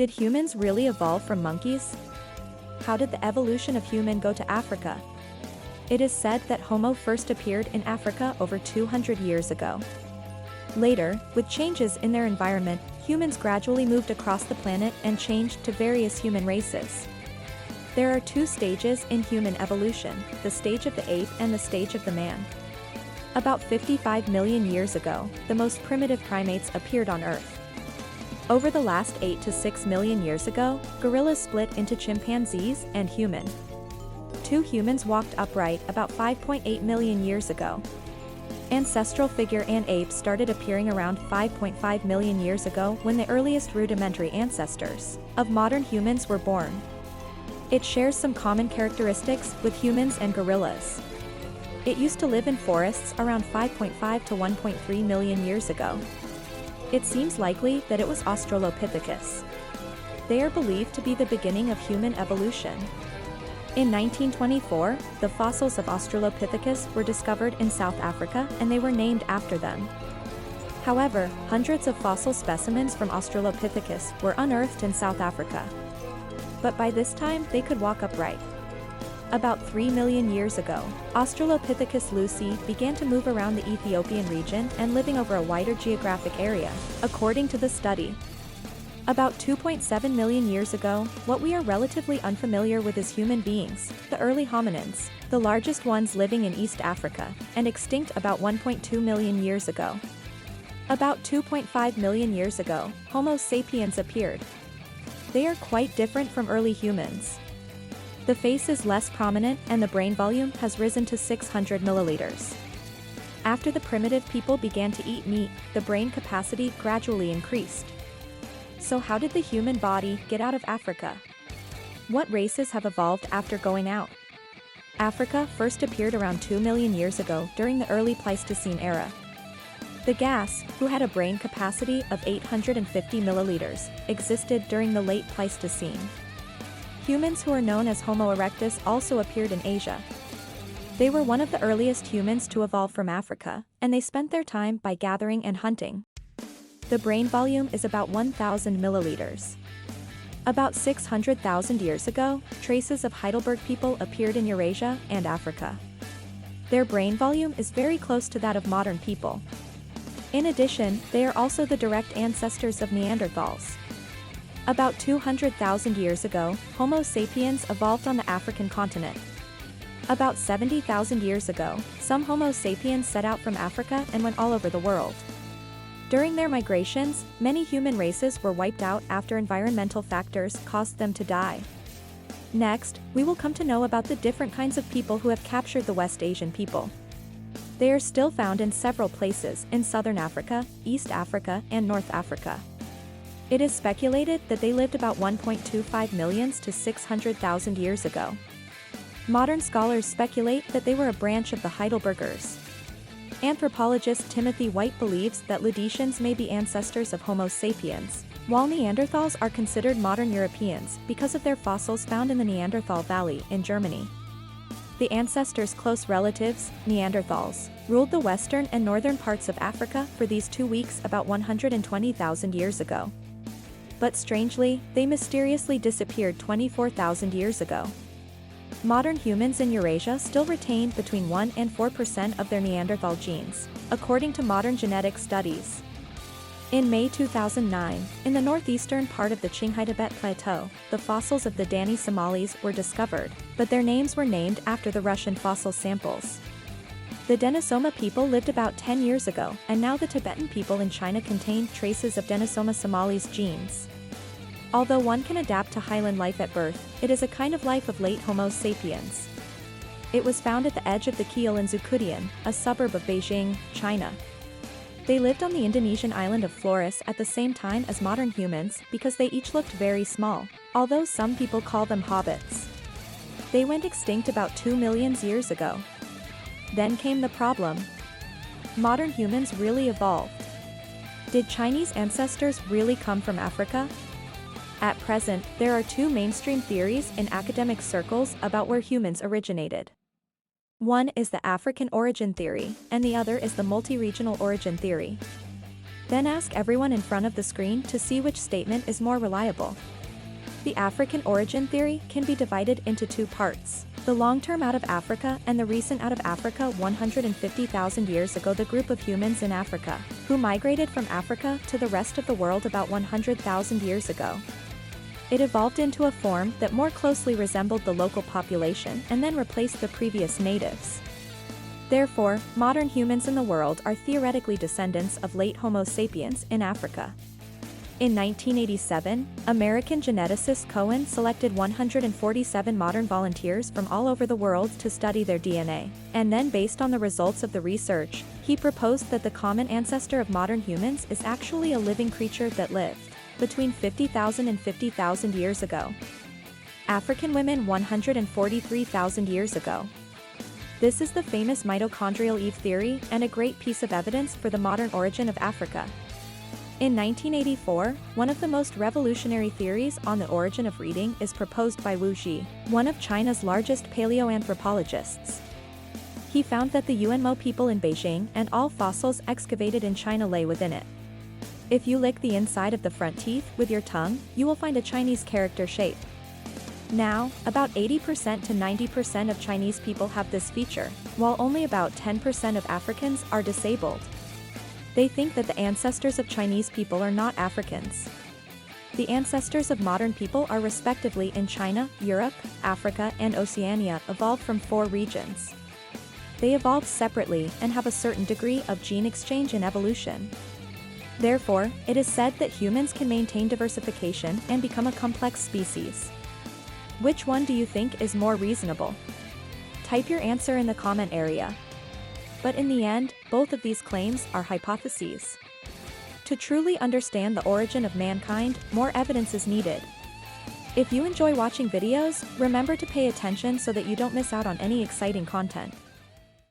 Did humans really evolve from monkeys? How did the evolution of human go to Africa? It is said that Homo first appeared in Africa over 200 years ago. Later, with changes in their environment, humans gradually moved across the planet and changed to various human races. There are two stages in human evolution, the stage of the ape and the stage of the man. About 55 million years ago, the most primitive primates appeared on Earth. Over the last 8 to 6 million years ago, gorillas split into chimpanzees and human. Two humans walked upright about 5.8 million years ago. Ancestral figure and apes started appearing around 5.5 million years ago when the earliest rudimentary ancestors of modern humans were born. It shares some common characteristics with humans and gorillas. It used to live in forests around 5.5 to 1.3 million years ago. It seems likely that it was Australopithecus. They are believed to be the beginning of human evolution. In 1924, the fossils of Australopithecus were discovered in South Africa and they were named after them. However, hundreds of fossil specimens from Australopithecus were unearthed in South Africa. But by this time, they could walk upright. About 3 million years ago, Australopithecus lucy began to move around the Ethiopian region and living over a wider geographic area, according to the study. About 2.7 million years ago, what we are relatively unfamiliar with as human beings, the early hominins, the largest ones living in East Africa, and extinct about 1.2 million years ago. About 2.5 million years ago, Homo sapiens appeared. They are quite different from early humans. The face is less prominent and the brain volume has risen to 600 milliliters. After the primitive people began to eat meat, the brain capacity gradually increased. So how did the human body get out of Africa? What races have evolved after going out? Africa first appeared around 2 million years ago during the early Pleistocene era. The gas, who had a brain capacity of 850 milliliters, existed during the late Pleistocene. Humans who are known as Homo erectus also appeared in Asia. They were one of the earliest humans to evolve from Africa, and they spent their time by gathering and hunting. The brain volume is about 1,000 milliliters. About 600,000 years ago, traces of Heidelberg people appeared in Eurasia and Africa. Their brain volume is very close to that of modern people. In addition, they are also the direct ancestors of Neanderthals. About 200,000 years ago, Homo sapiens evolved on the African continent. About 70,000 years ago, some Homo sapiens set out from Africa and went all over the world. During their migrations, many human races were wiped out after environmental factors caused them to die. Next, we will come to know about the different kinds of people who have captured the West Asian people. They are still found in several places in Southern Africa, East Africa, and North Africa. It is speculated that they lived about 1.25 million to 600,000 years ago. Modern scholars speculate that they were a branch of the Heidelbergers. Anthropologist Timothy White believes that Laudicians may be ancestors of Homo sapiens, while Neanderthals are considered modern Europeans because of their fossils found in the Neanderthal Valley in Germany. The ancestors' close relatives, Neanderthals, ruled the western and northern parts of Africa for these 2 weeks about 120,000 years ago. But strangely, they mysteriously disappeared 24,000 years ago. Modern humans in Eurasia still retain between 1 and 4% of their Neanderthal genes, according to modern genetic studies. In May 2009, in the northeastern part of the Qinghai Tibet Plateau, the fossils of the Dani Somalis were discovered, but their names were named after the Russian fossil samples. The Denisoma people lived about 10 years ago, and now the Tibetan people in China contain traces of Denisoma somalis genes. Although one can adapt to highland life at birth, it is a kind of life of late Homo sapiens. It was found at the edge of the Kiel in Zucudian, a suburb of Beijing, China. They lived on the Indonesian island of Flores at the same time as modern humans because they each looked very small, although some people call them hobbits. They went extinct about 2 million years ago. Then came the problem. Modern humans really evolved. Did Chinese ancestors really come from Africa? At present, there are two mainstream theories in academic circles about where humans originated. One is the African origin theory, and the other is the multi-regional origin theory. Then ask everyone in front of the screen to see which statement is more reliable. The African origin theory can be divided into two parts. The long-term out of Africa and the recent out of Africa 150,000 years ago. The group of humans in Africa, who migrated from Africa to the rest of the world about 100,000 years ago. It evolved into a form that more closely resembled the local population and then replaced the previous natives. Therefore, modern humans in the world are theoretically descendants of late Homo sapiens in Africa. In 1987, American geneticist Cohen selected 147 modern volunteers from all over the world to study their DNA, and then based on the results of the research, he proposed that the common ancestor of modern humans is actually a living creature that lived between 50,000 and 50,000 years ago. African women 143,000 years ago. This is the famous mitochondrial Eve theory and a great piece of evidence for the modern origin of Africa. In 1984, one of the most revolutionary theories on the origin of reading is proposed by Wu Xi, one of China's largest paleoanthropologists. He found that the Unmo people in Beijing and all fossils excavated in China lay within it. If you lick the inside of the front teeth with your tongue, you will find a Chinese character shape. Now, about 80% to 90% of Chinese people have this feature, while only about 10% of Africans are disabled. They think that the ancestors of Chinese people are not Africans. The ancestors of modern people are respectively in China, Europe, Africa, and Oceania, evolved from 4 regions. They evolved separately and have a certain degree of gene exchange in evolution. Therefore, it is said that humans can maintain diversification and become a complex species. Which one do you think is more reasonable? Type your answer in the comment area. But in the end, both of these claims are hypotheses. To truly understand the origin of mankind, more evidence is needed. If you enjoy watching videos, remember to pay attention so that you don't miss out on any exciting content.